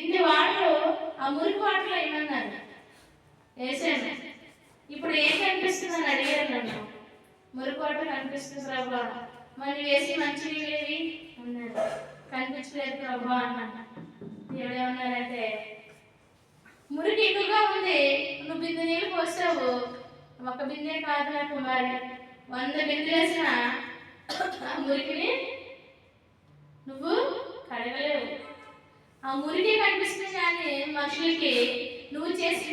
ఇన్ని వాటలు ఆ మురికి వాటలో ఏమన్నారు వేసాను. ఇప్పుడు ఏం కనిపిస్తుందని అడిగారు నన్ను. మురికి వాటర్ కనిపిస్తుంది ప్రభా, మరి వేసి మంచివి లేవి అన్నారు. కనిపించలేదు ప్రభా అన్నాను. దేవుడు ఏమన్నారంటే, మురికి ఎక్కువగా ఉంది, నువ్వు బిందె నీళ్ళు పోసావు, ఒక బిందె కాదు నా కుమారి, 100 బిందెలు వేసిన ఆ మురికిని నువ్వు కడగలేవు. ఆ మురికి కనిపిస్తుంది కానీ మనుషులకి నువ్వు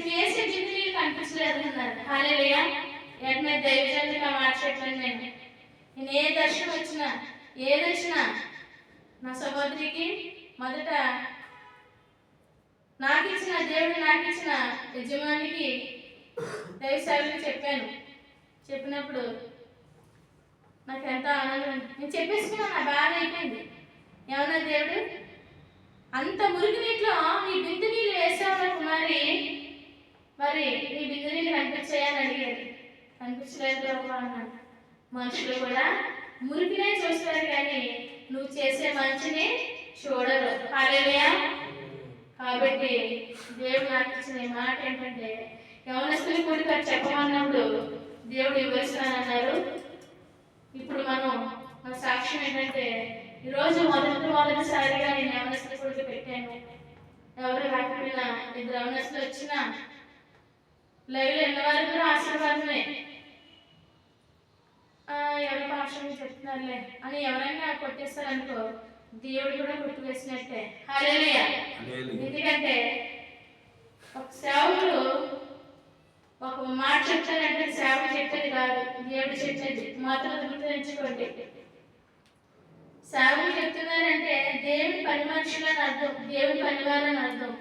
వేసే బిందె నీళ్ళు కనిపించలేదు అన్నారు. హల్లెలూయా. వెంటనే దైవజనుడికి ఆ మాట చెప్పాను. నేను ఏ దర్శనం వచ్చినా ఏది వచ్చినా నా సహోదరికి మొదట నాకు ఇచ్చిన దేవుడు నాకు ఇచ్చిన యజమానికి దైవ సేవకి చెప్పాను. చెప్పినప్పుడు నాకు ఎంత ఆనందం. నేను చెప్పేసుకున్నా, నా బాధ అయిపోయింది. ఏమన్నా దేవుడు, అంత మురికి నీటిలో నీ బిందు నీళ్ళు వేసావు కుమారి, మరి నీ బిందు నీళ్ళు కనిపించాయని అడిగాడు. కనిపించలేదు అన్నాడు. మనుషులు కూడా మురికినే చూస్తారు కానీ నువ్వు చేసే మంచిని చూడరు. హల్లెలూయా. కాబట్టి దేవుడు నాకు ఇచ్చిన మాట ఏంటంటే, యవనస్తులు కూడా చెప్పమన్నప్పుడు దేవుడు వివరిస్తానన్నారు. ఇప్పుడు మన సాక్ష్యం ఏంటంటే, ఈరోజు మొదటిసారిగా నేను యవనస్తులు కూడా పెట్టాను. ఎవరు రాకపోయినా 2 యవనస్తులు వచ్చినా లైవ్లో ఎన్న వారు కూడా ఆశీర్వాదమే. ఎవరి పాఠం చెప్తున్నారులే అని ఎవరైనా కొట్టేస్తారనుకో, దేవుడు కూడా కొట్టివేసినట్టే. హల్లెలూయా. ఎందుకంటే ఒక సేవకుడు ఒక మాట చెప్తానంటే సేవకు చెప్పేది కాదు, దేవుడు చెప్పేది మాత్రం గుర్తుంచుకోండి. సేవకులు చెప్తున్నారంటే దేవుని పని మనుషులని అర్థం, దేవుని పనివారని అర్థం.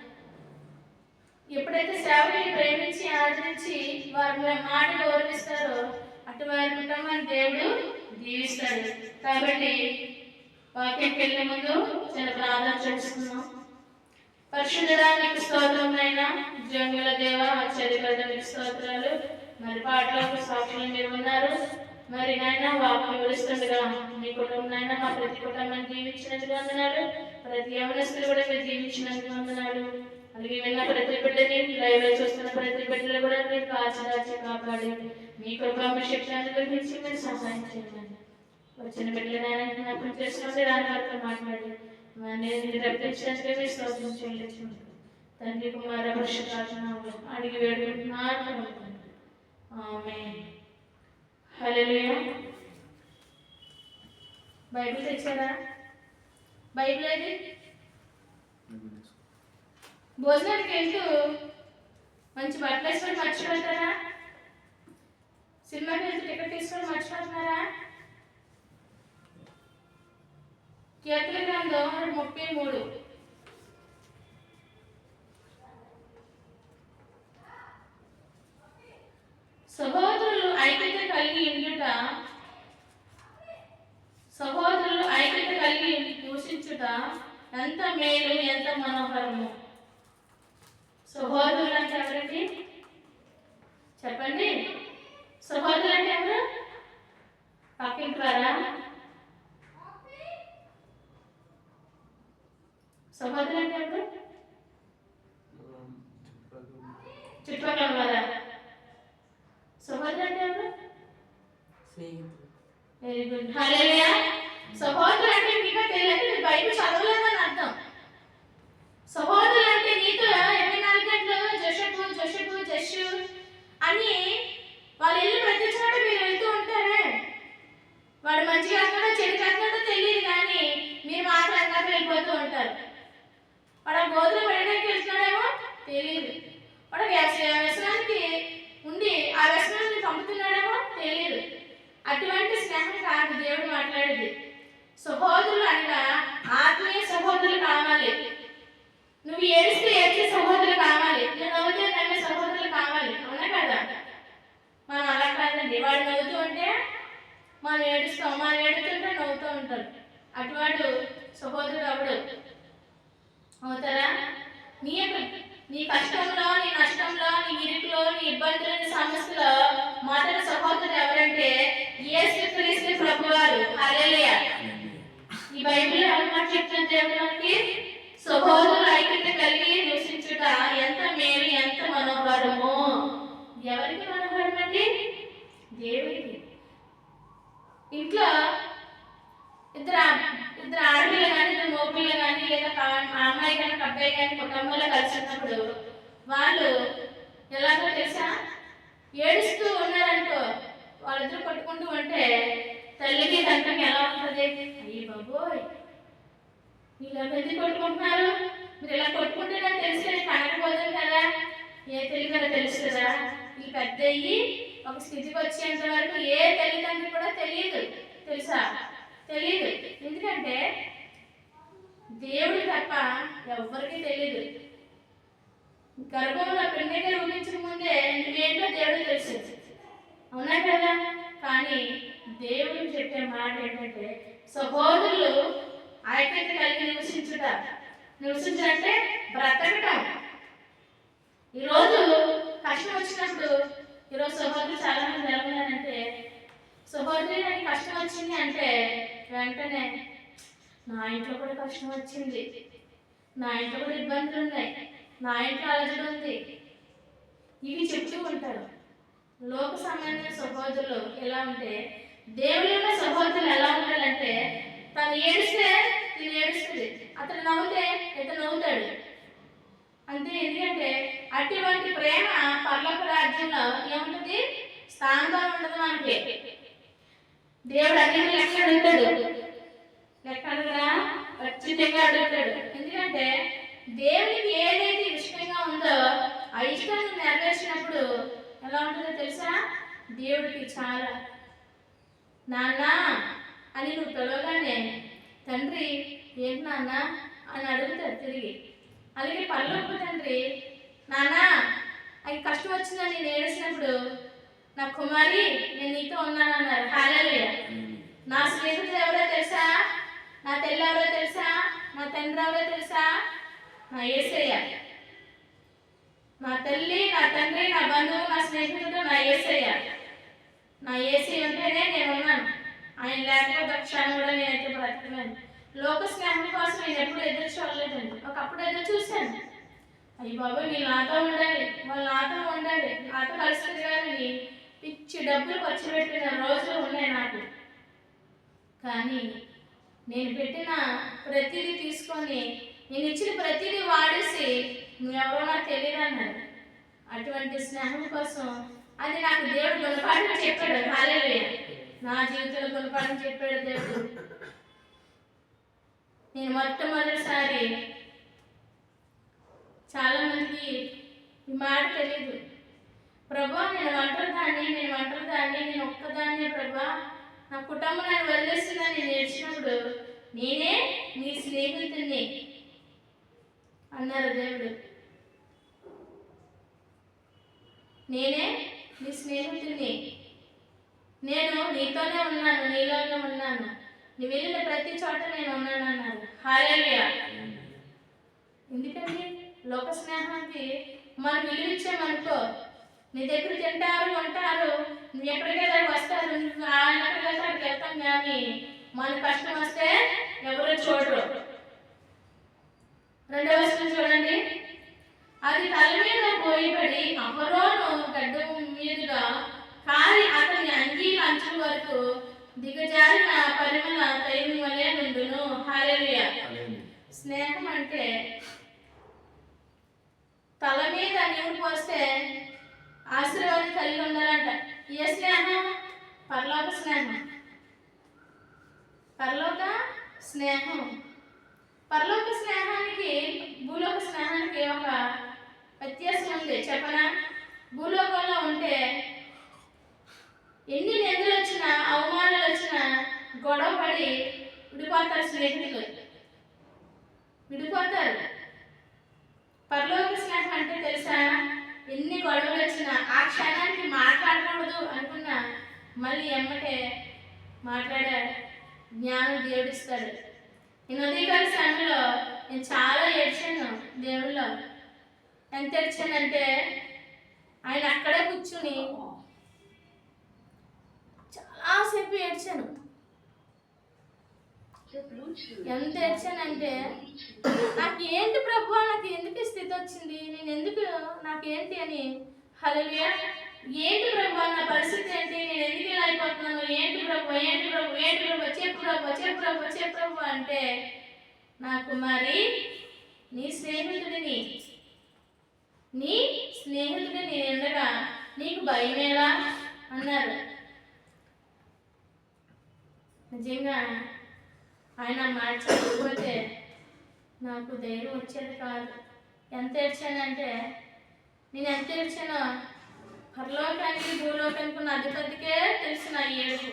ఎప్పుడైతే సేవకుని ప్రేమించి ఆదరించి వారి మాట గౌరవిస్తారో అటు వారి కుటుంబాన్ని దేవుడు దీవిస్తాడు. కాబట్టి వాక్యం వెళ్ళే ముందు చాలా ప్రార్థన చేసుకున్నాం. పరిశుద్ధడానికి స్తోత్రమైన జంగుల దేవ, ఆశ్చర్యకరమైన స్తోత్రాలు. మరి పాటలకు సాక్షులు మీరు ఉన్నారు. మరి నాయన వాక్యం వివరిస్తుండగా మీ కుటుంబం నాయన మా ప్రతి కుటుంబాన్ని దీవించినందుకు వందనాలు. ప్రతి యవనస్తులు కూడా మీరు దీవించినందుకు వందనాలు. అలాగే విన్న ప్రతి బిడ్డని లైవ్ లో చూస్తున్న ప్రతి బిడ్డలు కూడా మీరు కాచి కాపాడి మీ కృప శక్తి గురించి మీరు సహాయం చేయండి. వచ్చిన బిడ్డలైనా జ్ఞాపకం చేసుకోండి, రాని వారితో మాట్లాడి నేను రప్పించినందుకే మీరు స్తోత్రం చెల్లించండి. తండ్రి కుమార పరిశుద్ధాత్మలో అడిగి వేడుకుంటున్నాను. ఆమేన్. హల్లెలూయా. బైబిల్ తెచ్చారా? బైబిల్ ఏది? భోజనానికి వెళ్తూ మంచి బట్టలు వేసుకొని మర్చిపోతారా? సినిమాకి వెళ్తూ టికెట్ తీసుకొని మర్చిపోతున్నారా? కీర్తన గ్రంథం 33. సహోదరులు ఐక్యత కలిగి ఉండుట, సహోదరులు ఐక్యత కలిగి నివసించుట ఎంత మేలు, ఎంత మనోహరము. సహోదరులు అంటే ఎవరండి చెప్పండి? సహోదరులు అంటే ఎవరు? పక్కింటారా? సహోదరులు అంటే ఎవరు? చుట్టుపక్కల వారా? సహోదరులు అంటే ఎవరు? Very good. హల్లెలూయా. సహోదరులు అంటే మీకు తెలియదు, మీరు బైబిల్ చదవలేదని అర్థం. సహోదరులు అంటే నీతో 24 గంటలు జషు అని వాళ్ళ ఇల్లు ప్రతి చోట మీరు వెళ్తూ ఉంటారే. వాడు మంచిగా అన్నాడో చెడుగా అన్నాడో తెలియదు కానీ మీరు మాత్రం అంతా వెళ్ళిపోతూ ఉంటారు. వాడు గోధుమ పడడానికి వెళ్తున్నాడేమో తెలియదు. వాడు వ్యసనానికి ఉండి ఆ వ్యసనాన్ని పంపుతున్నాడేమో తెలియదు. అటువంటి స్నేహం కాదు దేవుడు మాట్లాడేది. సహోదరులు అనగా ఆత్మీయ సహోదరులు కావాలి. నువ్వు ఏడిస్తే ఏడ్చే సహోదరులు కావాలి, నువ్వు నవ్వుతే నవ్వే సహోదరులు కావాలి. అవునా కదా? మనం అలా కాదండి. వాడు నవ్వుతూ ఉంటే మనం ఏడుస్తాం, మనం ఏడుతుంటే నవ్వుతూ ఉంటారు. అటువంటి సహోదరుడు అవడు అవుతారా? నీ కష్టంలో, నీ నష్టంలో, నీ ఇరుకులో, నీ ఇబ్బందులు, నీ సమస్యలో మొదటి సహోదరుడు ఎవరంటే యేసుక్రీస్తు ప్రభువారు. హల్లెలూయా. ఈ బైబిల్ ఎవరు మాట చెప్తున్న దేవుడు మనకి సహోదరులు ఐక్యత కలిగి అబ్బాయి కానీ కుటుంబంలో కలిసి ఉన్నప్పుడు వాళ్ళు ఎలాగో తెలుసా, ఏడుస్తూ ఉన్నారనుకో, వాళ్ళిద్దరు కొట్టుకుంటూ ఉంటే తల్లికి తండ్రికి ఎలా ఉంటుంది? అయ్యి బాబోయ్, ఇలా ఎందుకు కొట్టుకుంటున్నారు, మీరు ఇలా కొట్టుకుంటే నాకు తెలిసి కనకపోతుంది కదా, ఏ తెలియదో తెలుసు కదా. ఈ పెద్ద అయ్యి ఒక స్థితికి వచ్చేంత వరకు ఏ తల్లిదండ్రులు కూడా తెలియదు, తెలుసా? తెలియదు. ఎందుకంటే దేవుడు తప్ప ఎవ్వరికీ తెలియదు. గర్భంలో పెళ్ళిగా రూపించక ముందే నువ్వేంటో దేవుడు తెలుసు, అవునా కదా? కానీ దేవుడు చెప్పే మాట ఏంటంటే సహోదరులు ఐక్యత కలిగి నివసించాలంటే బ్రతకటం. ఈరోజు కష్టం వచ్చినప్పుడు, ఈరోజు సహోదరులు చాలా మంది జరగలేదంటే, సహోదరి నాకు కష్టం వచ్చింది అంటే వెంటనే నా ఇంట్లో కూడా కష్టం వచ్చింది, నా ఇంట్లో కూడా ఇబ్బందులు ఉన్నాయి, నా ఇంట్లో అలజడి ఉంది, ఇవి చెప్తూ ఉంటారు. లోక సంబంధించిన సహోదరులు ఎలా ఉంటే, దేవుళ్ళ సహోదరులు ఎలా ఉంటారంటే, తను ఏడిస్తే తిని ఏడుస్తుంది, అతను నవ్వుతే ఇతను నవ్వుతాడు అంతే. ఎందుకంటే అటువంటి ప్రేమ పరలోక రాజ్యంలో ఏముంటుంది? స్థానంగా ఉండదు మనకి. దేవుడు అన్ని లెక్క అడుగుతాడు, లెక్క అడగరా, ఖచ్చితంగా అడుగుతాడు. ఎందుకంటే దేవునికి ఏదైతే ఇష్టంగా ఉందో ఆ ఇష్టాన్ని నెరవేర్చినప్పుడు ఎలా ఉంటుందో తెలుసా? దేవుడికి చాలా నాన్న అని నువ్వు పిలవగానే తండ్రి ఏంటి నాన్న అని అడుగుతాడు తిరిగి. అలాగే పరలోక తండ్రి నాన్న అది కష్టం వచ్చిందని నేను ఏడిసినప్పుడు నా కుమారి నేను నీతో ఉన్నానన్నారు. హల్లెలూయా. నా స్నేహితుడు ఎవరో తెలుసా? నా తల్లి ఎవరో తెలుసా? నా తండ్రి ఎవరో తెలుసా? నా యేసయ్య. నా తల్లి, నా తండ్రి, నా బంధువు, నా స్నేహితుడు నా యేసయ్య. నా యేసయ్య ఉంటేనే నేను ఉన్నాను, ఆయన లేకపోతే క్షణం కూడా నేనైతే బ్రతకలేను. లోక స్నేహం కోసం నేను ఎప్పుడు ఎదురు చూడలేదండి. ఒకప్పుడు ఎదురు చూశాను, అయ్యి బాబు వీళ్ళు నాతో ఉండాలి, వాళ్ళు నాతో ఉండాలి, నాతో కలిసి తిరగాలని పిచ్చి డబ్బులు ఖర్చు పెట్టిన రోజులు ఉన్నాయి నాకు. కానీ నేను పెట్టిన ప్రతిదీ తీసుకొని, నేను ఇచ్చిన ప్రతిదీ వాడేసి నువ్వెవరో నాకు తెలియదు అన్నాడు. అటువంటి స్నేహం కోసం అది నాకు దేవుడు గుణపాఠం చెప్పాడు. హల్లెలూయా. నా జీవితంలో గుణపాఠం చెప్పాడు దేవుడు. నేను మొట్టమొదటిసారి, చాలా మందికి ఈ మాట తెలియదు, ప్రభా నేను ఒంటరిదాన్ని, నేను ఒక్కదాన్నే ప్రభా, నా కుటుంబం నన్ను వదిలేస్తుందని నేను ఏడ్చినప్పుడు నేనే నీ స్నేహితుడిని అన్నారు దేవుడు. నేనే నీ స్నేహితుడిని, నేను నీతోనే ఉన్నాను, నీలోనే ఉన్నాను, నువ్వు వెళ్ళిన ప్రతి చోట నేను ఉన్నాను అన్నారు. హల్లెలూయా. ఎందుకండి లోక స్నేహానికి మనం విలువ ఇచ్చామనుకో, నీ దగ్గర తింటారు ఉంటారు, నువ్వు ఎక్కడికైనా వస్తారు, నువ్వు ఆయన ఎక్కడికైతే అక్కడికి వెళ్తాం. కానీ మన కష్టం వస్తే ఎవరు చూడరు. రెండవ వచనం చూడండి. అది తల మీద పోయిపడి అహరోను గడ్డం మీదుగా కాలి అతని అంగీ అంచుల వరకు దిగజారిన పరిమళ తైలం వలె నుండును. హల్లెలూయా. స్నేహం అంటే తల మీద నీరు పోస్తే ఆశీర్వాదం కలిగి ఉండాలంట. ఏ స్నేహం? పరలోక స్నేహం. పరలోక స్నేహం. పరలోక స్నేహానికి భూలోక స్నేహానికి ఒక వ్యత్యాసం ఉంది, చెప్పనా? భూలోకంలో ఉంటే ఎన్ని నిందలు వచ్చినా, అవమానాలు వచ్చినా గొడవ పడి విడిపోతారు, స్నేహితులు విడిపోతారు. పరలోక స్నేహం అంటే తెలుసా? ఎన్ని గొడవలు వచ్చినా ఆ క్షణానికి మాట్లాడకూడదు అనుకున్నా మళ్ళీ ఎమ్మటే మాట్లాడే జ్ఞానం దేవుడిస్తాడు. నేను ఉదయకాల సమయంలో నేను చాలా ఏడ్చాను దేవుళ్ళో. ఎంత ఏడ్చానంటే ఆయన అక్కడే కూర్చుని చాలాసేపు ఏడ్చాను. ఎంత ఏడ్చానంటే నాకేంటి ప్రభు, నాకు ఎందుకు స్థితి వచ్చింది, నేను ఎందుకు, నాకేంటి అని. హల్లెలూయా. ఏంటి ప్రభు నా పరిస్థితి ఏంటి, నేను ఎందుకు ఇలా అయిపోతున్నాను, ఏంటి ప్రభు, ఏంటి ప్రభు, ఏంటి ప్రభు, చెప్పు ప్రభు, చెప్పు ప్రభు, చెప్పు ప్రభు అంటే, నా కుమారి నీ స్నేహితుడిని నీ స్నేహితుడిని ఉండగా నీకు భయమేలా అన్నారు. నిజంగా ఆయన మాట చదవకపోతే నాకు ధైర్యం వచ్చేది కాదు. ఎంత ఏడ్చానంటే, నేను ఎంత ఏడ్చానో పరలోకానికి భూలోకానికి ఉన్న అధిపతికే తెలుసు నా ఏడుపు.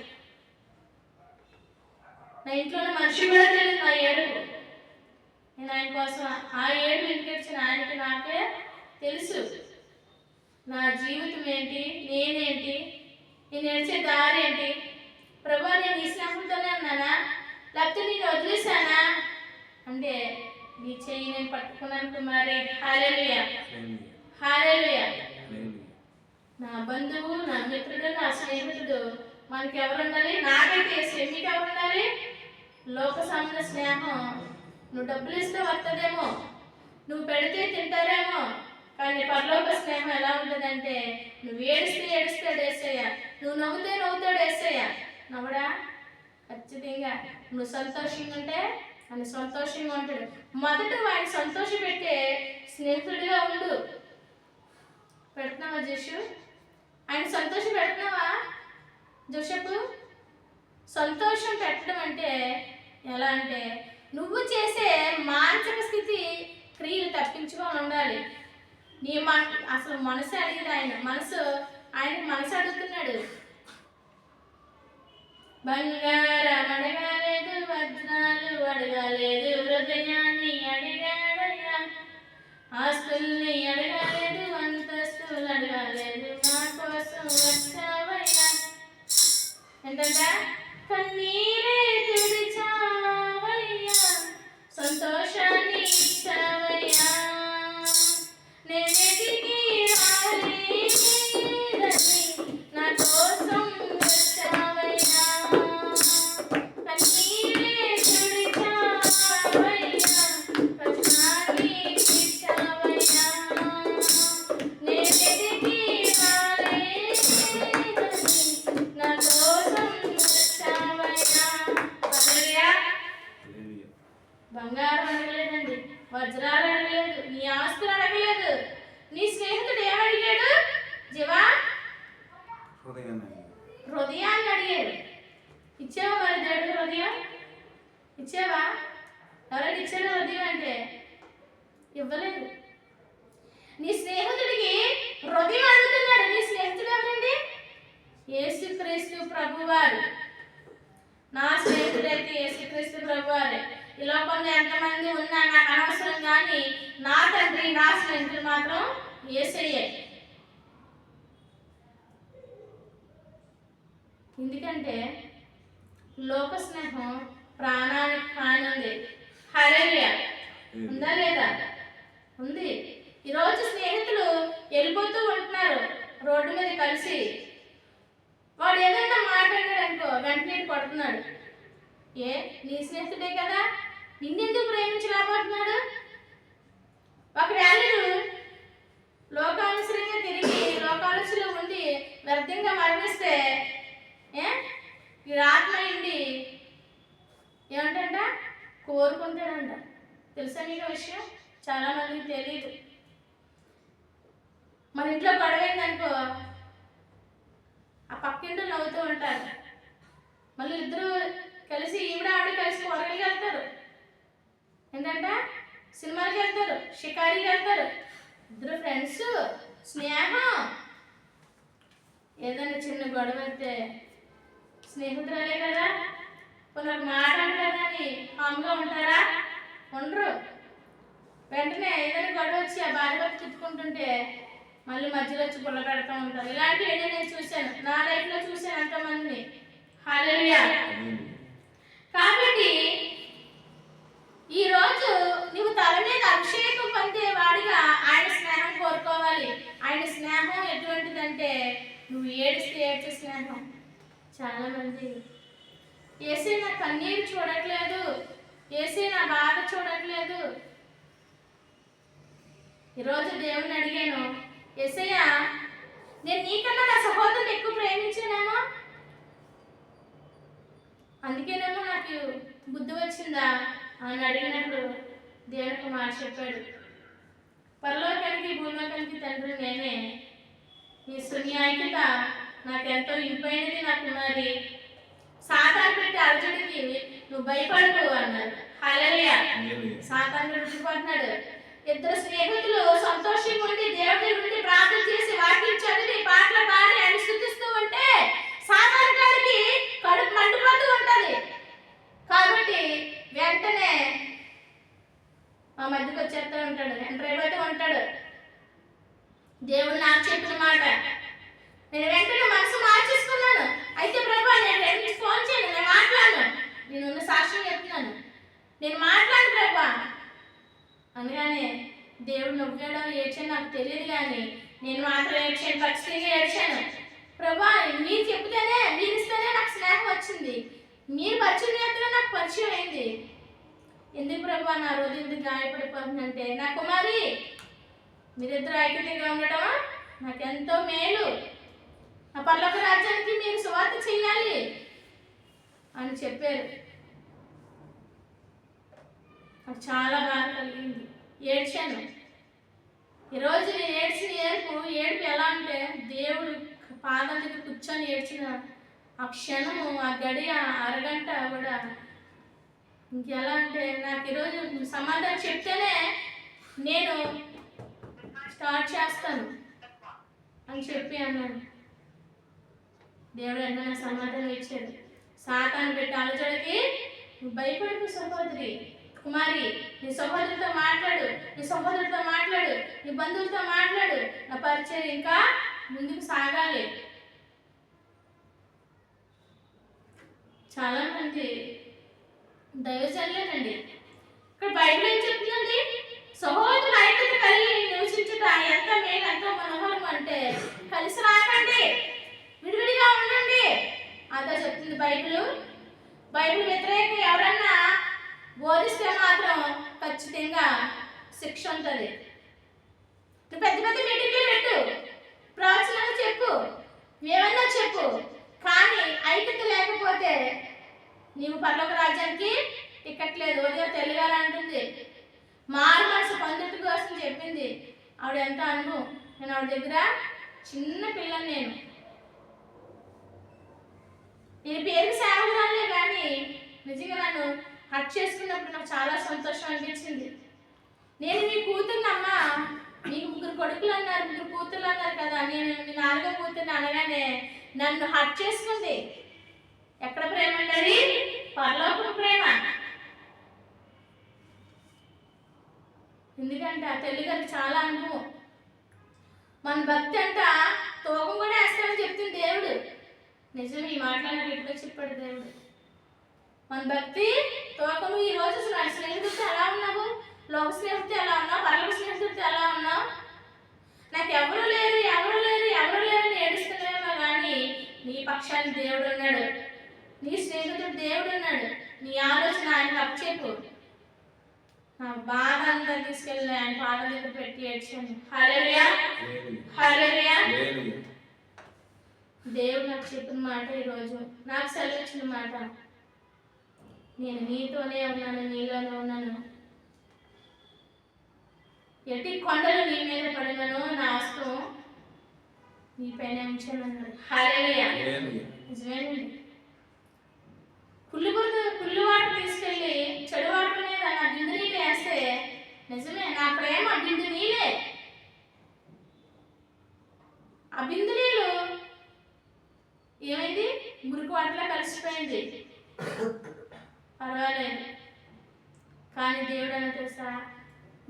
నా ఇంట్లో ఉన్న మనిషి కూడా తెలుసు నా ఏడుపు. నేను ఆయన కోసం ఆ ఏడుపు ఇంటికొచ్చిన ఆయనకి నాకే తెలుసు నా జీవితం ఏంటి, నేనేంటి, నేను ఏడ్చే దారి ఏంటి. ప్రభా, నేను ఈ స్నేహంతోనే ఉన్నానా, లేకపోతే నేను వదిలేశానా అంటే నీ చెయ్యి నేను పట్టుకున్నాను కుమారి. హల్లెలూయా, హల్లెలూయా. నా బంధువు, నా మిత్రుడు, నా స్నేహితుడు మనకి ఎవరు ఉండాలి? నాకైతే యేసు. మీకు ఎవరు ఉండాలి? లోక సంబంధ స్నేహం నువ్వు డబ్బులు ఇస్తే వస్తుందేమో, నువ్వు పెడితే తింటారేమో, కానీ పరలోక స్నేహం ఎలా ఉంటుందంటే నువ్వు ఏడిస్తే ఏడుస్తాడు యేసయ్య, నువ్వు నవ్వుతే నవ్వుతాడు యేసయ్య. నవ్వడా? ఖచ్చితంగా. నువ్వు సంతోషంగా ఉంటే ఆయన సంతోషంగా ఉంటాడు. మొదట ఆయన సంతోష పెట్టే స్నేహితుడిగా ఉండు. పెడుతున్నావా జోషు? ఆయన సంతోష పెడుతున్నావా జోషపు? సంతోషం పెట్టడం అంటే ఎలా అంటే నువ్వు చేసే మానసిక స్థితి క్రియలు తప్పించుకొని ఉండాలి. నీ అసలు మనసు అడిగింది ఆయన, ఆయనకి మనసు అడుగుతున్నాడు. బంగారం అడగాలేదు, వజ్రాలు అడగాలేదు, హృదయాన్ని అడిగాడయ్యా. ఆస్తుల్ని అడగాలేదు, అంతస్తులు అడగాలేదు, నా కోసం వచ్చావయ్యా. ఏంటంటే కన్నీరే తుడిచావయ్యా, సంతోషాన్ని ఇచ్చావయ్యా. నేనెదిగి రాలేదని నా కోసం వచ్చావయ్యా. కన్నీరే తుడిచావయ్యా, కష్టాన్ని ఇచ్చావయ్యా. నేనెదిగి రాలేదని నా కోసం వచ్చావయ్యా. హల్లెలూయా. బంగారం అడగలేదండి, వజ్రాలు అడగలేదు, నీ ఆస్తులు అడగలేదు. నీ స్నేహితుడు ఏమడిగాడు? జీవా, హృదయాన్ని అడిగాడు. ఇచ్చావా మరి దేవుడు హృదయం? ఇచ్చావా? ఎవరైనా ఇచ్చాడు హృదయం అంటే? ఇవ్వలేదు. నీ స్నేహితుడికి హృదయం అడుగుతున్నాడు. నీ స్నేహితుడు ఎవరండి? యేసుక్రీస్తు ప్రభువారు. నా స్నేహితుడైతే యేసుక్రీస్తు ప్రభువారే. ఈ లోకంలో ఎంతమంది ఉన్నా నాకు అనవసరం, కానీ నా తండ్రి, నా స్నేహితుడు మాత్రం యేసయ్యే. ఎందుకంటే లోక స్నేహం ప్రాణానికి హాని ఉంది. హల్లెలూయా. ఉందా లేదా? ఉంది. ఈరోజు స్నేహితులు వెళ్ళిపోతూ ఉంటున్నారు రోడ్డు మీద కలిసి. వాడు ఏదైనా మాట్లాడాడు అనుకో, వెంటనే కొడుతున్నాడు. ఏ, నీ స్నేహితుడే కదా, నిన్నెందుకు ప్రేమించలేకపోతున్నాడు? ఒకవేళ లోకానుసరంగా తిరిగి లోకానుసలో ఉండి వ్యర్థంగా మరణిస్తే ఈ ఆత్మ ఇండి ఏమంటంట కోరుకుంటాడంట. తెలుసా నీకు విషయం? చాలా మందికి తెలియదు. మన ఇంట్లో గొడవైందనుకో, ఆ పక్కింటి నవ్వుతూ ఉంటారు. మళ్ళీ ఇద్దరు కలిసి ఈవిడ ఆవిడ కలిసి కూరగాయలకి వెళ్తారు. ఏంటంటే సినిమాకి వెళ్తారు, షికారీకి వెళ్తారు. ఇద్దరు ఫ్రెండ్స్, స్నేహం. ఏదైనా చిన్న గొడవ అయితే స్నేహితురాలే కదా, కొన్ని మాట అంటారా అని హామ్గా ఉంటారా? ఉండరు. వెంటనే ఏదైనా గొడవ వచ్చి ఆ భార్య భర్త తిట్టుకుంటుంటే మళ్ళీ మధ్యలో వచ్చి పుల్ల పెడతా ఉంటారు. ఇలాంటివి నేను చూశాను, నా లైఫ్లో చూశాను ఎంతమందిని. హల్లెలూయా. కాబట్టి ఈరోజు నువ్వు తల మీద అభిషేకం పొందే వాడిగా ఆయన స్నేహం కోరుకోవాలి. ఆయన స్నేహం ఎటువంటిదంటే నువ్వు ఏడిస్తే ఏడ్చే స్నేహం. చాలామంది యేసే నా కన్నీరు చూడట్లేదు, యేసే నా బాధ చూడట్లేదు. ఈరోజు దేవుని అడిగాను, యేసయ్య, నేను నీకన్నా నా సహోదరుని ఎక్కువ ప్రేమించానేమో, అందుకేనేమో నాకు బుద్ధి వచ్చిందా అని అడిగినప్పుడు దేవుడికి మాట చెప్పాడు, పరలోకానికి భూలోకానికి తండ్రి నేనే, నీ శూన్యాయికత నాకెంతో ఇంపైనది నా కుమారి, సాతాను పెట్టి అర్జునుడికి నువ్వు భయపడకు అన్నాడు. హల్లెలూయా. సాతాను విడిచిపోతున్నాడు. ఇద్దరు స్నేహితులు సంతోషంగా ఉండి దేవుడి నుండి ప్రార్థన చేసి వాక్యం చదివి పాటలు పాడి ఆయన స్తుతిస్తూ ఉంటే సాతాను గారికి కడుపు మండిపోతూ ఉంటది. కాబట్టి వెంటనే మా మధ్యకి వచ్చేస్తూ ఉంటాడు, ఎంటర్ అయిపోతూ ఉంటాడు. దేవుడు నాకు చెప్పిన మాట నేను వెంటనే మనసు మార్చేసుకున్నాను. అయితే ప్రభా నేను వెంటనే ఫోన్ చేయను, నేను మాట్లాడను, నేను ఉన్న సాక్ష్యం చెప్తున్నాను, నేను మాట్లాడు ప్రభా అనగానే దేవుడు నవ్వాడో ఏడ్చాను నాకు తెలియదు, కానీ నేను మాత్రం ఏడ్చాను, ఖచ్చితంగా ఏడ్చాను. ప్రభా మీరు చెప్తేనే మీరు ఇస్తేనే నాకు స్నేహం వచ్చింది, మీరు పరిచయం చేస్తేనే నాకు పరిచయం అయింది. ఎందుకు ప్రభా నా రోజు ఎందుకు గాయపడిపోతుందంటే నా కుమారి మీరిద్దరు ఐక్యతగా ఉండటం నాకెంతో మేలు, ఆ పర్లోక రాజ్యానికి మీరు సువార్త చెయ్యాలి అని చెప్పారు. నాకు చాలా బాధ కలిగింది, ఏడ్చాను. ఈరోజు నేను ఏడ్చిన ఏడుపు ఎలా అంటే దేవుడు పాదాల దగ్గర కూర్చొని ఏడ్చిన ఆ క్షణము, ఆ గడియ, అరగంట కూడా ఇంకెలా అంటే నాకు ఈరోజు సమాధానం చెప్తేనే నేను స్టార్ట్ చేస్తాను అని చెప్పి అన్నాను. దేవుడు అంటే నాకు సమాధానం ఇచ్చాడు. సాతాను పెట్టి అలజడికి నువ్వు భయపడకు సహోదరి కుమారి, నీ సహోదరులతో మాట్లాడు, నీ సహోదరులతో మాట్లాడు, నీ బంధువులతో మాట్లాడు, నా పరిచయం ఇంకా ముందుకు సాగాలి. చాలా మంది దైవజనులేనండి. ఇక్కడ బైబిల్ ఏం చెప్తుందండి? సహోదరుల ఐక్యత కలిగి నివసించుట ఎంత మేలు, ఎంతో మనోహరం అంటే కలిసి రాకండి, విడివిడిగా ఉండండి అదే చెప్తుంది బైబిల్. బైబిల్ వ్యతిరేకంగా ఎవరన్నా బోధిస్తే మాత్రం ఖచ్చితంగా శిక్ష ఉంటుంది. నువ్వు పెద్ద పెద్ద మీటింగ్లు పెట్టు, ప్రవచనాలు చెప్పు, ఏమన్నా చెప్పు, కానీ ఐక్యత లేకపోతే నీవు పర్లోక రాజ్యానికి టికెట్ లేదు. ఉదయం తెలియాలంటుంది. మారు మనసు పొందుట కోసం చెప్పింది ఆవిడ. ఎంత అనుభవం. నేను ఆవిడ దగ్గర చిన్న పిల్లని, నేను పేరుకి సేవకురాలే, కానీ నిజంగా నన్ను హట్ చేసుకున్నప్పుడు నాకు చాలా సంతోషం అనిపించింది. నేను మీ కూతురునమ్మా, మీకు 3 కొడుకులు అన్నారు, 3 కూతుర్లు అన్నారు కదా, నేను మీ 4వ కూతుర్ని అనగానే నన్ను హట్ చేసుకుంది. ఎక్కడ ప్రేమ అండి? పరలోకపు ప్రేమ. ఎందుకంటే ఆ తల్లి గారికి చాలా అనుభవం. మన భక్తి అంట తోకం కూడా వేస్తామని చెప్తుంది దేవుడు. నిజం, ఈ మాట్లాడినట్టు ఎప్పుడో చెప్పాడు దేవుడు. మన భక్తి తోకము. ఈ రోజు స్నేహితుడితో ఎలా ఉన్నావు? లోక స్నేహితుడితో ఎలా ఉన్నావు? పరలోక స్నేహితుడితో ఎలా ఉన్నావు? నాకు ఎవరు లేరు, ఎవరు లేరు, ఎవరు లేరు అని ఏడుస్తున్నామో, కానీ నీ పక్షాన్ని దేవుడు ఉన్నాడు, నీ స్నేహితుడు దేవుడు ఉన్నాడు. నీ ఆలోచన ఆయనకు అప్పచెప్పు. నా బాధ అంతా తీసుకెళ్ళి ఆయన పాదాల దగ్గర పెట్టి ఏడ్చాను. హల్లెలూయా, హల్లెలూయా. దేవుడు నాకు చెప్పిన మాట, ఈరోజు నాకు సెలవిచ్చిన మాట, నేను నీతోనే ఉన్నాను, నీలోనే ఉన్నాను. ఎట్టి కొండలు నీ మీద పడినను నా హస్తం నీ పైన ఉంచాను అన్నాడు. హల్లెలూయా. నిజమేనండి. పుల్లు వాటర్ తీసుకెళ్ళి చెడు వాటర్ మీద నా బిందు నీళ్ళు వేస్తే నిజమే, నా ప్రేమ బిందు నీళ్ళే. ఆ బిందు నీళ్ళు ఏమైంది? మురికి వాటర్లో కలిసిపోయింది. పర్వాలేదు. కానీ దేవుడు అని తెలుసా,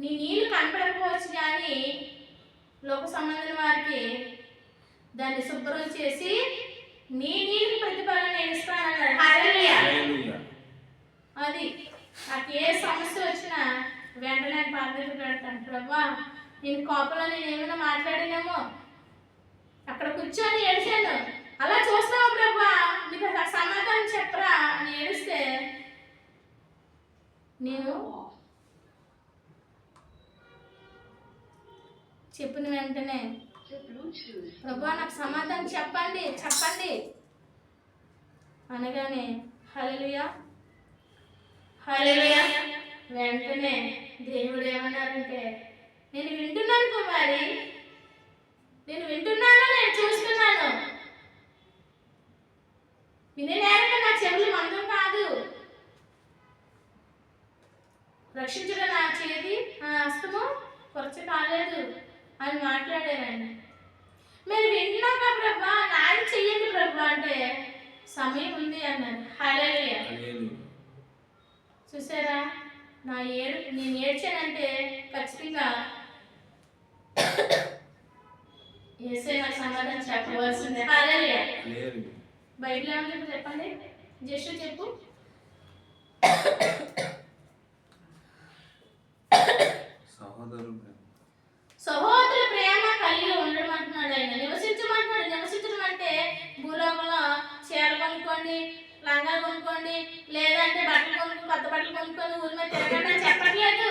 నీ నీళ్ళు కనపడకపోవచ్చు, కానీ లోక సంబంధం వారికి దాన్ని శుభ్రం చేసి నీ నీళ్ళకి ప్రతిఫలం నేను ఇస్తానన్నాడు. హల్లెలూయా. అది నాకు ఏ సమస్య వచ్చినా వెంటనే పాదం పెడతాను. ప్రభా, నేను కోపంలో నేను ఏమైనా మాట్లాడినామో, అక్కడ కూర్చొని ఏడిచాను, అలా చూస్తావు ప్రభా, నీకు సమాధానం చెప్పరా అని ఏడిస్తే నేను చెప్పిన వెంటనే ప్రభా నాకు సమాధానం చెప్పండి చెప్పండి అనగానే హల్లెలూయా, హల్లెలూయా, వెంటనే దేవుడు ఏమన్నారంటే, నేను వింటున్నాను కుమారి, నేను వింటున్నాను, నేను చూస్తున్నాను. వినేక నా చెవులు మందం కాదు, రక్షించడం నా చేతి నా హస్తము కొరచ కాలేదు అని మాట్లాడారండి. మీరు వింటున్నాక ప్రభా న్యాయం చెయ్యండి ప్రభా అంటే సమయం ఉంది అన్నారు. హల్లెలూయా. చూసారా, నేను ఏడ్చానంటే ఖచ్చితంగా యేసే నాకు సమాధానం చెప్పవలసిందే. హల్లెలూయా. బైబిల్ ఏమని చెప్పండి, జస్ట్ చెప్పు. సహోదరు ప్రేమ కలిగి ఉండడం అంటున్నాడు ఆయన. నివసించమంటున్నాడు. నివసించడం అంటే భూలోకంలో చీర కొనుక్కోండి, లంగా కొనుక్కోండి, లేదంటే బట్టలు కొనుక్కొని కొత్త బట్టలు కొనుక్కొని ఊరి మీద తిరగండి అని చెప్పట్లేదు.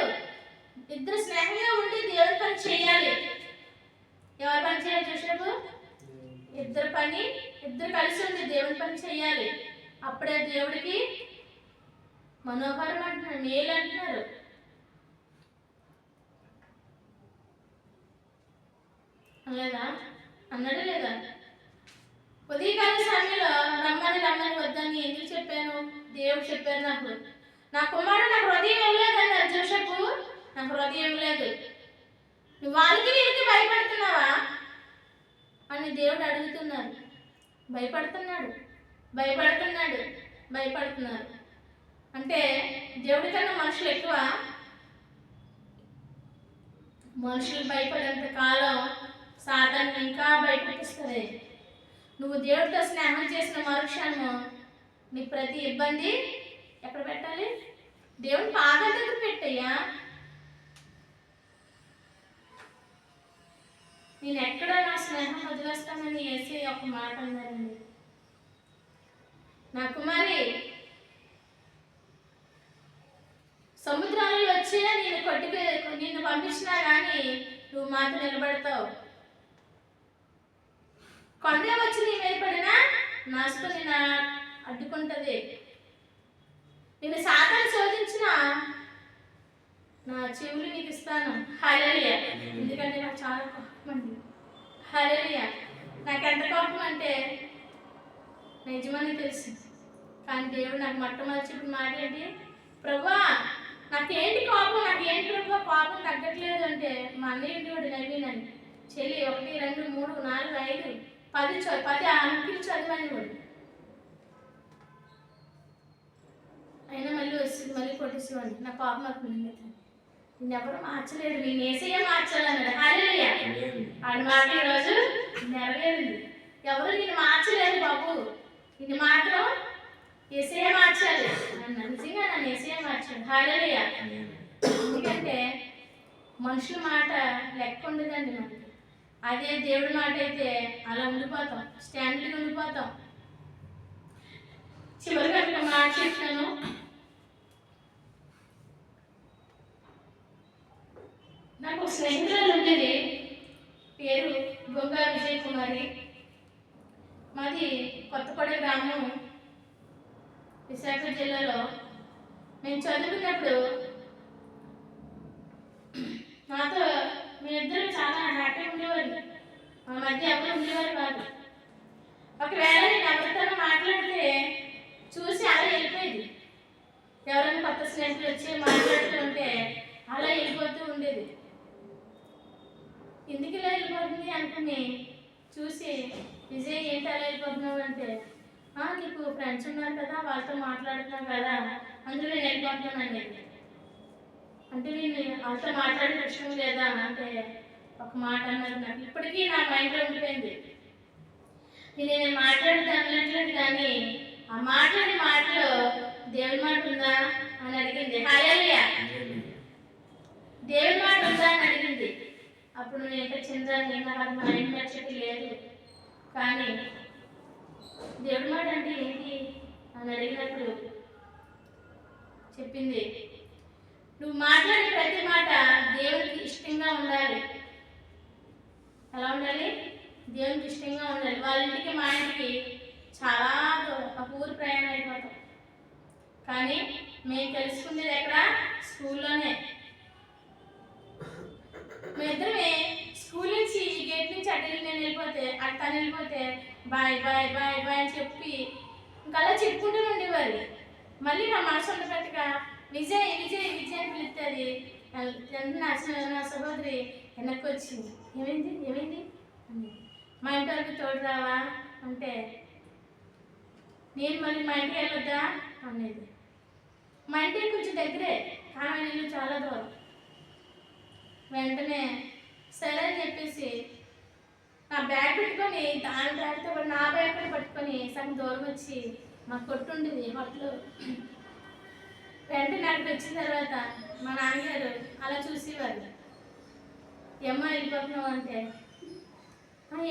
ఇద్దరు స్నేహంగా ఉండి దేవుడి పని చేయాలి. ఎవరి పని చేయాలి చూసారు? ఇద్దరు కలిసి ఉండి దేవుడి పని చేయాలి. అప్పుడే దేవుడికి మనోహరం అంటున్నాడు, మేలు అంటున్నారు. లేదా అన్నాడు లేదా? ఉదయకాల సమయంలో రమ్మని వద్దని ఎందుకు చెప్పాను? దేవుడు చెప్పారు నాకు. నా కుమారుడు నాకు హృదయం ఇవ్వలేదు అన్నారు జోసెఫ్. నాకు హృదయం ఇవ్వలేదు, నువ్వు వాళ్ళకి వీరికి భయపడుతున్నావా అని దేవుడు అడుగుతున్నారు. భయపడుతున్నారు అంటే దేవుడి కన్నా మనుషులు ఎక్కువ. మనుషులు భయపడేంత కాలం సాతాను ఇంకా భయపెట్టిస్తుంది. నువ్వు దేవుడితో స్నేహం చేసిన మరుక్షణము నీకు ప్రతి ఇబ్బంది ఎక్కడ పెట్టాలి? దేవుని పాదాల దగ్గర పెట్టయ్యా. నేను ఎక్కడ నా స్నేహం వదిలేస్తానని యేసే ఒక మాట అన్నారండి. నా కుమారి, సముద్రాలలో వచ్చి నిన్ను పంపించినా కానీ నువ్వు మాత్రం నిలబడతావు. కొండ వచ్చి నీ మీద పడినా నాసుతో నేను అడ్డుకుంటుంది. నేను సాతాను శోధించిన నా చెవులు నీకు ఇస్తాను. హల్లెలూయా. ఎందుకంటే నాకు చాలా కోపం అండి. హల్లెలూయా. నాకు ఎంత కోపం అంటే నిజమని తెలుసు. కానీ దేవుడు నాకు మొట్టమొదటి చెప్పిన మాట ఏంటి? ప్రభువా నాకేంటి కోపం, నాకేంటి ప్రభువా కోపం తగ్గట్లేదు అంటే, మా అన్నయ్య ఇంటి వాడు నవ్వినని చెల్లి 1 2 3 4 5 10 అంకెలు చదివని వాడు. అయినా మళ్ళీ కొట్టేసేవాడు. నా కోపం అవుతుంది. నిన్నెవరు మార్చలేడు, నేను యేసయ్య మార్చాలన్నాడు. హల్లెలూయా. ఆడి మాట ఈరోజు నెరవేరింది. ఎవరు నిన్ను మార్చలేదు బాబు, నిన్ను మాత్రం యేసయ్య మార్చాలి అన్న. నిజంగా నన్ను యేసయ్య మార్చాడు. హల్లెలూయా. ఎందుకంటే మనుషుల మాట లెక్క ఉండదండి మనకి. అదే దేవుడి మాట అయితే అలా ఉండిపోతాం, స్టాండ్గా ఉండిపోతాం. చివరిగా ఒక మాట చెప్తాను. నాకు ఒక స్నేహితురాలు ఉండేది, పేరు గొంగ విజయ్ కుమారి. మాది కొత్తపడ గ్రామం, విశాఖ జిల్లాలో. మేము చదువుకున్నప్పుడు మాతో మేమిద్దరం చాలా హ్యాపీగా ఉండేవారు. మా మధ్య ఎవరు ఉండేవారు కాదు. ఒకవేళ నేను ఎవరితో మాట్లాడితే చూసి అలా వెళ్ళిపోయేది. ఎవరైనా కొత్త స్నేహితులు వచ్చి మాట్లాడుతూ ఉంటే అలా వెళ్ళిపోతూ ఉండేది. ఎందుకు ఇలా వెళ్ళిపోతుంది అనుకుని చూసి, విజయ్ ఏంటి అలా వెళ్ళిపోతున్నావు అంటే, నీకు ఫ్రెండ్స్ ఉన్నారు కదా, వాళ్ళతో మాట్లాడుతున్నావు కదా, అందులో నేను వెళ్ళిపోతున్నాను అనేది. అంటే నేను వాళ్ళతో మాట్లాడే ఇష్టం లేదా అంటే ఒక మాట అన్నారు. నాకు ఇప్పటికీ నా మైండ్లో ఉండిపోయింది. నేను మాట్లాడుతాను కానీ ఆ మాట్లాడే మాటలో దేవుడి మాట ఉందా అని అడిగింది. హల్లెలూయా. దేవుడి మాట ఉందా అని అడిగింది. అప్పుడు నేను చిన్నదాన్ని, నాకు అది మైండ్ నచ్చేది లేదు. కానీ దేవుడి మాట అంటే ఏంటి అని అడిగినప్పుడు చెప్పింది, నువ్వు మాట్లాడే ప్రతి మాట దేవునికి ఇష్టంగా ఉండాలి. ఎలా ఉండాలి? దేవునికి ఇష్టంగా ఉండాలి. వాళ్ళ ఇంటికి మా ఇంటికి చాలా ఒక ఊరు ప్రయాణం అయిపోతాం. కానీ మేము తెలుసుకునేది ఎక్కడ? స్కూల్లోనే. మేమిద్దరమే స్కూల్ నుంచి గేట్ నుంచి అటు వెళ్ళి నేను వెళ్ళిపోతే అటు తను వెళ్ళిపోతే బాయ్ బాయ్ బాయ్ బాయ్ అని చెప్పి ఇంకా అలా చెప్పుకుంటూనే ఉండేవారు. మళ్ళీ నా మనసు ఉండబెట్టగా విజయ్ విజయ్ విజయ్ అని పిలుస్తుంది. నా సహోదరి వెనక్కి వచ్చింది. ఏమైంది ఏమైంది అని. మా ఇంటి వరకు తోడు రావా అంటే నేను మళ్ళీ మా ఇంటికి వెళ్ళొద్దా అనేది. మా ఇంటికి కొంచెం దగ్గరే కానీ ఇల్లు చాలా దూరం. వెంటనే సరే అని చెప్పేసి నా బ్యాగ్ పెట్టుకొని దాని బ్యాగ్తో నా బ్యాగ్ కూడా పట్టుకొని సగం దూరం వచ్చి మా కొట్టు ఉండేది హోటల్. వెంటనే అక్కడికి వచ్చిన తర్వాత మా నాన్నగారు అలా చూసేవారు. అమ్మ వెళ్ళిపోతున్నావు అంటే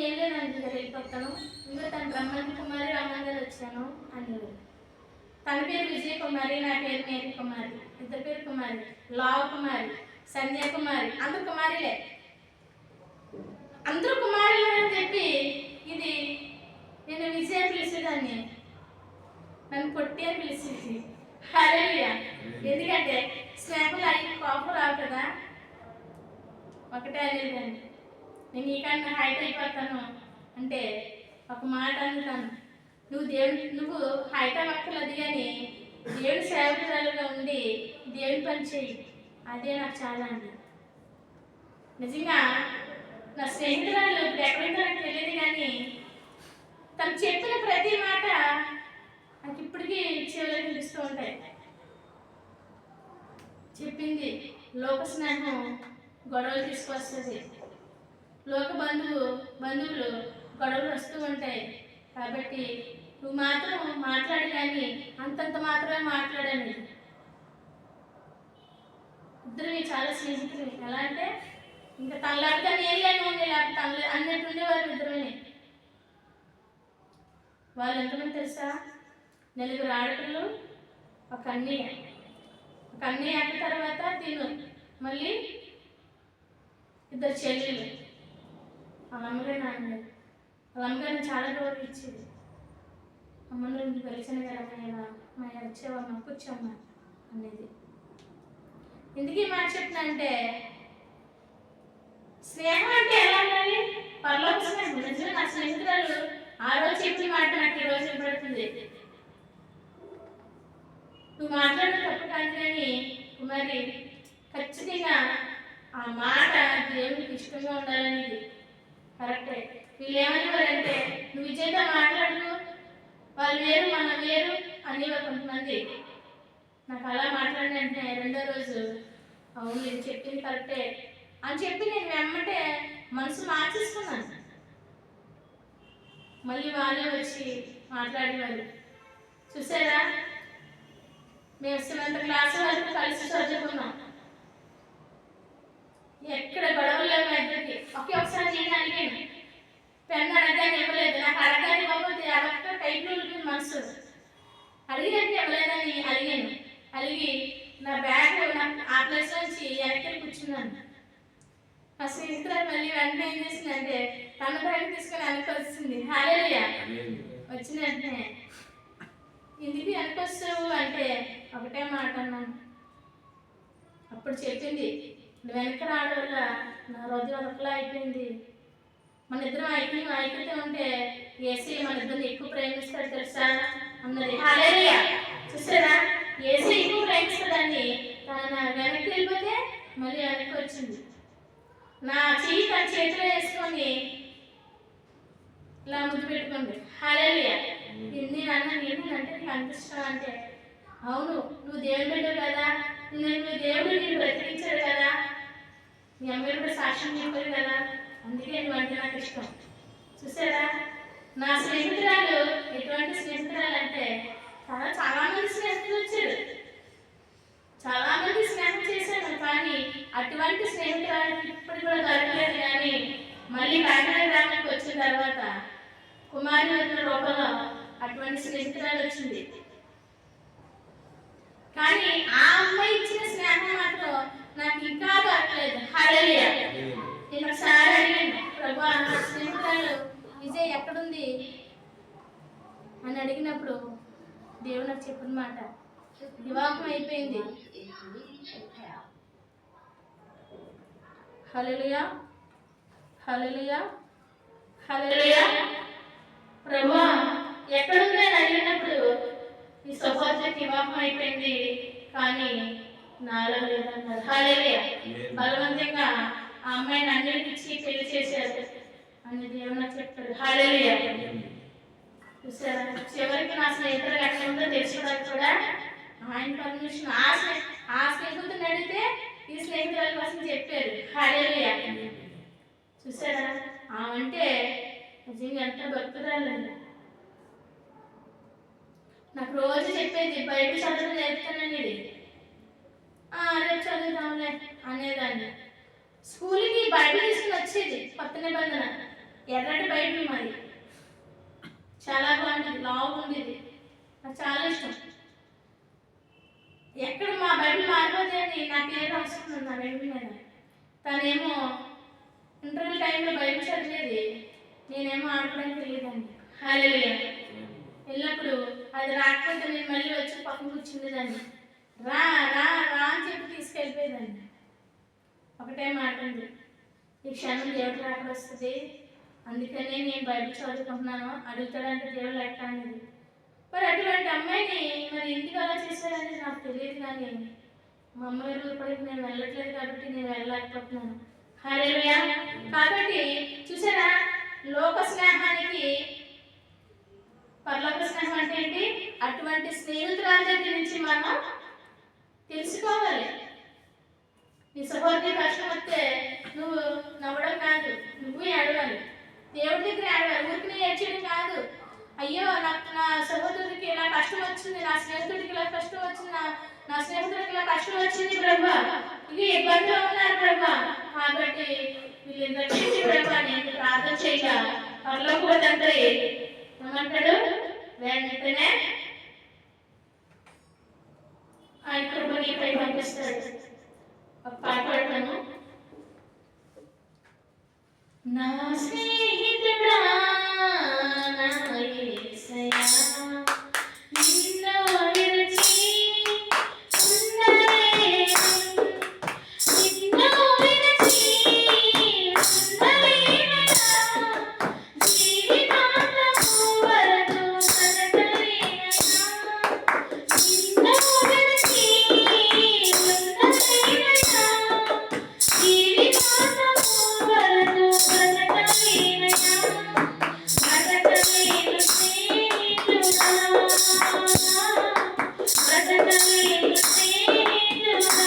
ఏం లేదండి గారు వెళ్ళిపోతాను, ఇంకా తన బ్రహ్మంజ కుమారి రామన్ గారు వచ్చాను అనేవారు. తన పేరు విజయ కుమారి, నా పేరు మేరీ కుమారి, ఇద్దరు పేరు కుమారి. లావ కుమారి, సంధ్య కుమారి, అందరు కుమారిలే. అందరూ కుమారులు అని చెప్పి ఇది నేను విజయ పిలిచేదాన్ని, నన్ను కొట్టి అని పిలిచేది. హల్లెలూయా. ఎందుకంటే స్నేహంలో అయ్యి కోపం రావు కదా. ఒకటే అనేదండి, నేను నీకన్నా హైట్ అయిపోతాను అంటే ఒక మాట అందుతాను, నువ్వు హైట్ అవ్వక్కర్లేదు కానీ దేవుడి సేవకురాలుగా ఉండి దేవుడి పని చేయి, అదే నాకు చాలా అండి. నిజంగా నా స్నేహితురాలు ఇప్పుడు ఎక్కడుందో నాకు తెలియదు కానీ తను చెప్పిన ప్రతి మాట నాకు ఇప్పటికీ చెవులో వినిపిస్తూ ఉంటాయి. చెప్పింది లోక స్నేహం గొడవలు తీసుకొస్తుంది, లోక బంధువులు గొడవలు వస్తూ ఉంటాయి. కాబట్టి నువ్వు మాత్రం మాట్లాడి కానీ అంతంత మాత్రమే మాట్లాడాను. ఇద్దరు చాలా స్నేహితులు. ఎలా అంటే ఇంకా తన లేకపోతే నేను లేను, నేను లేకపోతే తన అన్నట్టు ఉండేవారు ఇద్దరుని. వాళ్ళు ఎంతమంది తెలుసా? 4 ఆడపిల్లలు, ఒక అన్నయ్య. ఒక అన్నయ్య అక్క తర్వాత తిను, మళ్ళీ 2 చెల్లెళ్ళు. వాళ్ళ అమ్మగారు నాన్నగారు, వాళ్ళ అమ్మగారిని చాలా గౌరవించేది. అమ్మ నువ్వు కలిసిన కదా మా వచ్చేవమ్మా కూర్చోమ్మా అనేది. ఎందుకు ఈ మాట చెప్తున్నా అంటే స్నేహం అంటే ఎలా ఉండాలి? పరలోక స్నేహం. నిజంగా నా స్నేహితురాలు ఆ రోజు చెప్పిన మాట నాకు ఈ రోజు వినపడుతుంది. నువ్వు మాట్లాడే తప్పు కాదు కానీ మరి ఖచ్చితంగా ఆ మాట దేవునికి ఇష్టంగా ఉండాలనేది కరెక్టే. వీళ్ళు ఏమనేవారంటే నువ్వు విజయంగా మాట్లాడు, వాళ్ళు వేరు మనం వేరు అనేవారు కొంతమంది. నాకు అలా మాట్లాడిన వెంటనే 2వ రోజు అవును నేను చెప్పింది కరెక్టే అని చెప్పి నేను వెమ్మటే మనసు మార్చేసుకున్నాను. మళ్ళీ వాళ్ళే వచ్చి మాట్లాడేవారు. చూసారా, మేము 7th క్లాస్ వరకు కలిసి చదువుకున్నాం. ఎక్కడ గొడవలు లేవు మా ఇద్దరికి. ఒకసారి నేను అడిగాను, పెన్ను అడగానే ఇవ్వలేదు. నాకు అడగానే ఇవ్వకపోతే అడగ టైప్లో ఉంటుంది మనసు. అడిగినట్టు ఇవ్వలేదని అడిగాను. అడిగి నా బ్యాగ్ ఆ ప్లేస్ నుంచి వెనక్కి కూర్చున్నాను. ఆ స్నేహితురాలు మళ్ళీ వెంటనే ఏం చేసిందంటే తన బ్యాగ్ తీసుకొని వెనక్కి వచ్చింది. హల్లెలూయా. వచ్చిన వెంటనే ఎందుకు వెనక్కి వస్తావు అంటే ఒకటే మాట అన్నాను. అప్పుడు చెప్పింది, నువ్వు వెనక్కి రావడం వల్ల నా హృదయం ఒకలా అయిపోయింది. మన ఇద్దరం ఐక్యత ఉంటే యేసయ్య మన ఇద్దరిని ఎక్కువ ప్రేమిస్తాడు తెలుసా అన్నది. హల్లెలూయా. చూసారా, యేసయ్య ఎక్కువ ప్రేమిస్తాడని తన వెనక్కి వెళ్ళిపోతే మళ్ళీ వెనక్కి వచ్చింది. నా చెయ్యి తన చేతిలో వేసుకొని ఇలా ముద్దు పెట్టుకుంది. హల్లెలూయా. నేను అంటే నీకు అనిపిస్తావు అంటే అవును నువ్వు దేవుడు పెట్టావు కదా, నువ్వు దేవుడు నేను బ్రతికించాడు కదా, మీ అమ్మాయి కూడా సాక్ష్యం చెప్పారు కదా, అందుకే నువ్వు అంటే నాకు ఇష్టం. చూసారా, నా స్నేహితురాలు ఎటువంటి స్నేహితురాలు అంటే చాలా మంది స్నేహితులు వచ్చారు, చాలా మంది స్నేహం చేశాను, కానీ అటువంటి స్నేహితురాలు ఇప్పుడు కూడా దొరకలేదు. కానీ మళ్ళీ కాకినాడ గ్రామానికి వచ్చిన తర్వాత కుమారి రూపంలో అటువంటి స్నేహితురాలు వచ్చింది. కానీ ఆ అమ్మాయి ఇచ్చిన స్నేహం మాత్రం నాకు ఇంకా దొరకలేదు. హల్లెలూయా. నేను ఒకసారి అడిగాను, ప్రభువా నా స్నేహితురాలు విజయ్ ఎక్కడుంది అని అడిగినప్పుడు దేవుడు నాకు చెప్పిన మాట, వివాహం అయిపోయింది. హల్లెలూయా, హల్లెలూయా, హల్లెలూయా. ప్రభువా ఎక్కడుందని అడిగినప్పుడు ఈ సహోదరికి వివాహం అయిపోయింది కానీ నాలో లేదన్నారు. హల్లెలూయా. బలవంతంగా ఆ అమ్మాయిని అన్నిటికి ఇచ్చి పెళ్లి చేశారు అని దేవుడు చెప్తాడు. హల్లెలూయా. చూసారా, చివరికి నా స్నేహితులు ఎక్కడ ఉందో తెలుసుకోవడానికి కూడా ఆయన పర్మిషన్ ఆ స్నేహితుడిని అడిగితే ఈ స్నేహితుల కోసం చెప్పారు. హల్లెలూయా. చూసారా, ఆమంటే నిజంగా ఎంత భక్తురాలండి. నాకు రోజు చెప్పేది బైబిల్ చదవడం నేర్పుతానండి. రేపు చదువుతాంలే అనేదాన్ని. స్కూల్కి బైబిల్ తీసుకుని వచ్చేది, కొత్త నిబంధన ఎర్రటి బైబిల్ మరి చాలా బాగుండేది, లావు ఉండేది, నాకు చాలా ఇష్టం. ఎక్కడ మా బైబిల్ మారిపోతే అని నా పేరు రాసుకున్నాను నా బైబిల్ మీద. తనేమో ఇంటర్వ్యూ టైంలో బైబిల్ చదివేది, నేనేమో ఆడుకోవడానికి తెలియదండి. హల్లెలూయా. వెళ్ళినప్పుడు అది రాకపోతే నేను మళ్ళీ వచ్చి పక్కన కూర్చుండేదాన్ని. రా రా రా అని చెప్పి తీసుకెళ్ళిపోయేదాన్ని. ఒకటే మాట ఉంది, ఈ క్షణం దేవుడు రాక వస్తుంది, అందుకనే నేను బైబిల్ చదువుకుంటున్నాను, అడుగుతాడంటే దేవుడు లెక్క అనేది. మరి అటువంటి అమ్మాయిని మరి ఎందుకు అలా చేశారనేది నాకు తెలియదు. కానీ మా అమ్మాయి ఇప్పటికి నేను వెళ్ళట్లేదు కాబట్టి నేను వెళ్ళలేకపోతున్నాను. హల్లెలూయా. కాబట్టి చూసారా, లోక స్నేహానికి పరలోక స్నేహం అంటే ఏంటి? అటువంటి స్నేహితురాల దగ్గర నుంచి మనం తెలుసుకోవాలి. నీ సహోదరి కష్టం వస్తే నువ్వు నవ్వడం కాదు, నువ్వు ఏడవాలి, దేవుడి దగ్గర ఏడవాలి. ఊరికి ఏడ్చడం కాదు, అయ్యో నాకు నా సహోదరుడికి ఇలా కష్టం వచ్చింది, నా స్నేహితుడికి ఇలా కష్టం వచ్చింది, నా స్నేహితుడికి ఇలా కష్టం వచ్చింది ప్రభా, ఇది ఇబ్బందిలో ఉన్నారు ప్రభా, కాబట్టి వీళ్ళందరికీ ప్రభా నేను ప్రార్థన చేయగా పరలోక తండ్రి ఏమంటాడు? వెంటనే ఆయన కృప నీపై పంపిస్తాడు. ఒక పాట పాడతాను. నా స్నేహితుడా నా యేసయ్యా నిన్ను విడిచి ఉండలేను, నిన్ను విడిచి ఉండలేనురా, జీవితాంతము వరకు బ్రతకలేనురా, నిన్ను విడిచి ఉండలేనురా, జీవితాంతము వరకు బ్రతకలేనురా, బ్రతకలేను స్నేహితుడా, బ్రతకలేను స్నేహితుడా,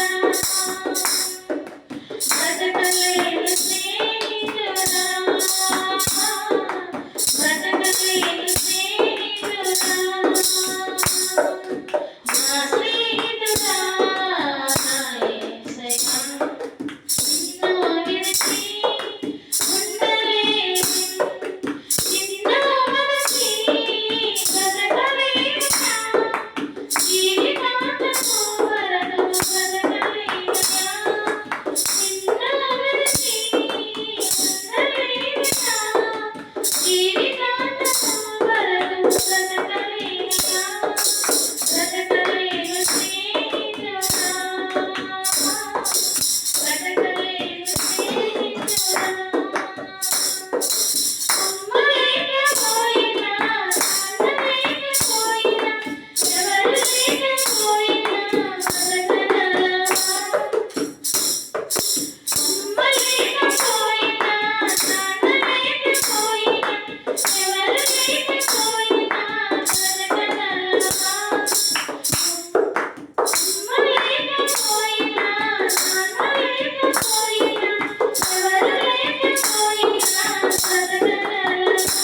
బ్రతకలేను స్నేహితుడా, బ్రతకలేను స్నేహితుడా, నా స్నేహితుడా నా యేసయ్యా నిన్ను విడిచి ఉండలేను, నిన్ను మరచి బ్రతకలేనురా, జీవితాంతము వరకు బ్రతకలేనురా, నిన్ను విడిచి ఉండలేనురా, జీవితాంతము వరకు బ్రతకలేనురా, బ్రతకలేను స్నేహితుడా, బ్రతకలేను స్నేహితుడా. అమ్మ లేకపోయినా, నాన్న లేకపోయినా, ఎవరు లేకపోయినా బ్రతకగలవా? అమ్మ లేకపోయినా, నాన్న లేకపోయినా, ఎవరు లేకపోయినా బ్రతకగలవా? అమ్మ లేకపోయినా, నాన్న లేకపోయినా, ఎవరు లేకపోయినా బ్రతకగలవా?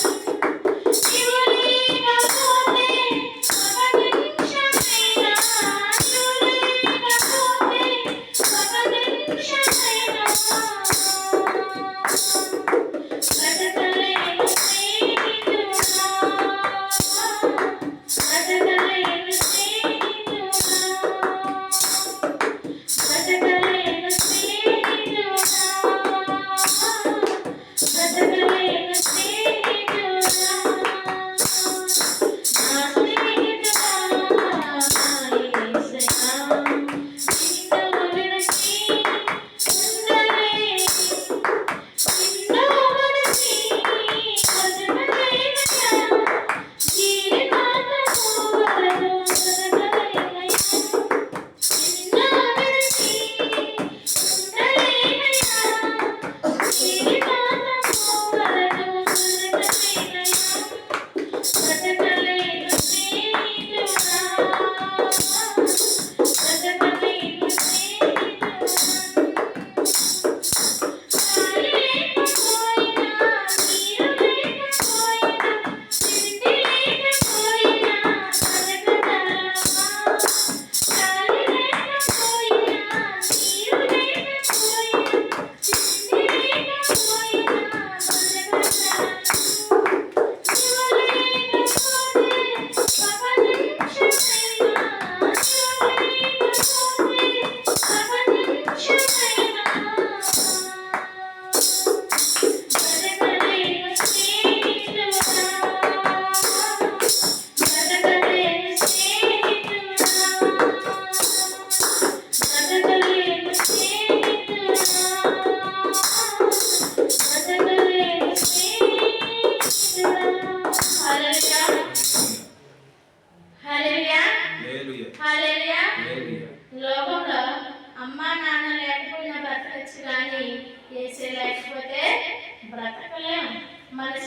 నీవు లేకపోతే ఒక నిమిషమైనా, నీవు లేకపోతే ఒక నిమిషమైనా బ్రతకలేను స్నేహితుడా, బ్రతకలేను స్నేహితుడా, బ్రతకలేను స్నేహితుడా, బ్రతకలేను స్నేహితుడా, నా స్నేహితుడా నా యేసయ్యా నిన్ను విడిచి ఉండలేను,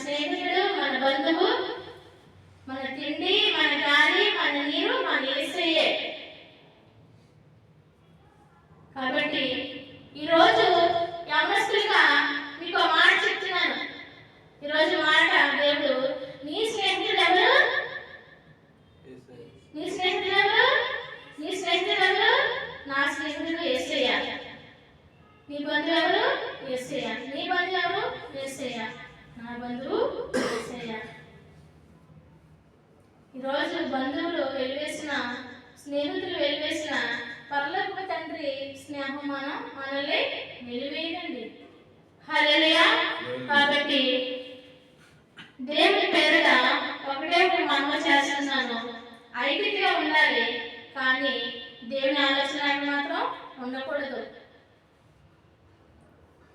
స్నేహితుడు, మన బంధువు, మన తిండి, మన గాలి, మన నీరు, మన యేసయ్యే. కాబట్టి ఈరోజు యవనస్తులుగా మీకు మాట చెప్తున్నాను. ఈరోజు మాట దేవుడు, నీ స్నేహితుడు ఎవరు? నీ స్నేహితుడు ఎవరు? నీ స్నేహితుడు ఎవరు? నా స్నేహితుడు యేసయ్య. నీ బంధువు ఎవరు? యేసయ్య. నీ బంధువు ఎవరు? యేసయ్య. నా బంధువు యేసయ్య. ఈరోజు బంధువులు వెలివేసిన, స్నేహితులు వెలివేసిన పరలోకపు తండ్రి స్నేహం మనల్ని వెలివేయండి. హల్లెలూయా. కాబట్టి దేవుని పేరుగా ఒకటే మనవి చేస్తున్నాను, ఐక్యతగా ఉండాలి, కానీ దేవుని ఆలోచన మాత్రం ఉండకూడదు.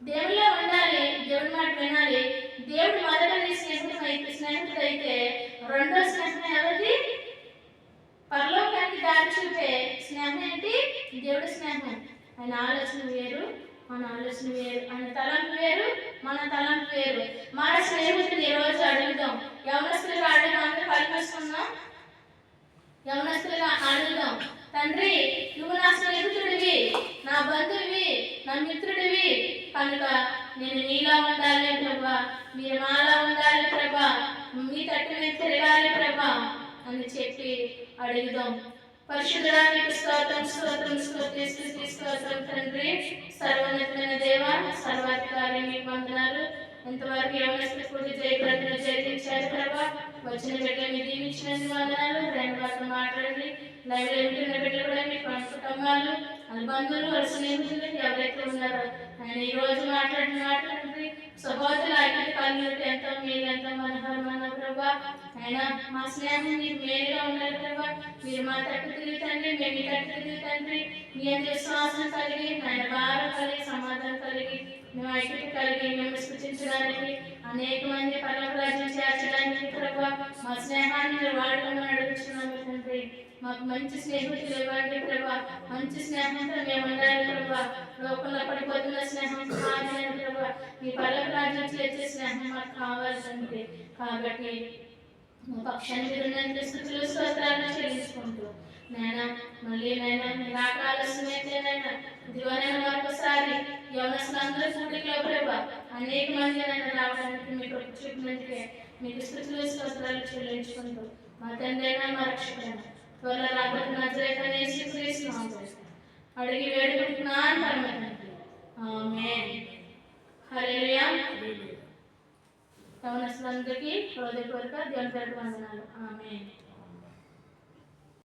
దేవుడిలో ఉండాలి, దేవుడి మాట వినాలి. దేవుడు మొదటి స్నేహితుడైతే రెండో స్నేహం ఎవరిది? పరలోకానికి దారి చూపే స్నేహం ఏంటి? దేవుడి స్నేహం. ఆయన ఆలోచన వేరు, మన ఆలోచన వేరు. ఆయన తలంపు వేరు, మన తలంపు వేరు. మన స్నేహితుడు ఈరోజు అడుగుదాం, యవనస్తులుగా అడుగుదాం, అందరూ కల్పిస్తున్నాం. యవనస్తులుగా అడుగుదాం, తండ్రి నువ్వు నా స్నేహితుడివి, నా బంధువువి, నా మిత్రుడివి కనుక నేను నీలా ఉండాలి ప్రభా, మీరు మాలా ఉండాలి ప్రభా, మీ తట్టు మీద తిరగాలి ప్రభా అని చెప్పి అడుగుదాం. పరిశుద్ధుడానికి స్తోత్రం, స్తోత్రం, స్తుతి, స్తోత్రం తండ్రి. సర్వోన్నతమైన దేవ, సర్వాధికారి మీకు వందనాలు. ఇంతవరకు యవనస్తులు కూడి జయప్రదను జయించారు ప్రభా. వచ్చిన బిడ్డలు మీరు దీవించినందుకు వందనాలు. రెండు వారితో మాట్లాడండి. లైవ్లో ఉంటున్న బిడ్డలు కూడా మీకు కుటుంబాలు, బంధువులు, వాళ్ళ స్నేహితులు ఎవరైతే ఉన్నారో ఆయన ఈ రోజు మాట్లాడిన మాట్లాడండి. సహోదరులు ఐక్యత కలిగినట్టు ఎంతో మీరు ఎంతో మనోహరమైన ప్రభా. ఆయన మా స్నేహం మీరు మేలుగా ఉండాలి ప్రభా. మీరు మా తట్టు తిరుగుతండి, మేము మీ తట్టు తిరుగుతండి. మీ అంత విశ్వాసం కలిగి, ఆయన భారం కలిగి, సమాధానం కలిగి, మేము ఐక్యత కలిగి మేము సృష్టించడానికి, అనేక మంది పరమరాజ్యం చేర్చడానికి ప్రభా మా స్నేహాన్ని మీరు వాడుకోమని అడుగుతున్నాము తండ్రి. మాకు మంచి స్నేహితులు ఇవ్వండి ప్రభా. మంచి స్నేహంతో మేము ఉండాలి ప్రభా. లోకంలో పడిపోతున్న స్నేహం కాదని ప్రభా, మీ పరమరాజ్యం చేర్చే స్నేహం మాకు కావాలి తండ్రి. కాబట్టి పక్షాన్ని మీరు స్థుతులు స్తోత్రాలు చెల్లించుకుంటూ నైనా మళ్ళీ నైనా నాకు ఆలస్యమైతే నైనా ఇదిగోనైనా మరొకసారి యవనస్తులందరూ కూడికలో ప్రభా అనేక మంది నైనా రావడానికి మీకు చూపినందుకే మీకు స్థుతులు స్తోత్రాలు చెల్లించుకుంటూ మా తండ్రి అయినా మా రక్షకుడైన త్వరలో రాబోతున్న నజరేయుడైన యేసుక్రీస్తు నామములో అడిగి వేడుకుంటున్నాను పరమ తండ్రి. ఆమేన్. హల్లెలూయా. యవనస్తులందరికీ హృదయపూర్వక దేవుని పేరిట వందనాలు. ఆమేన్.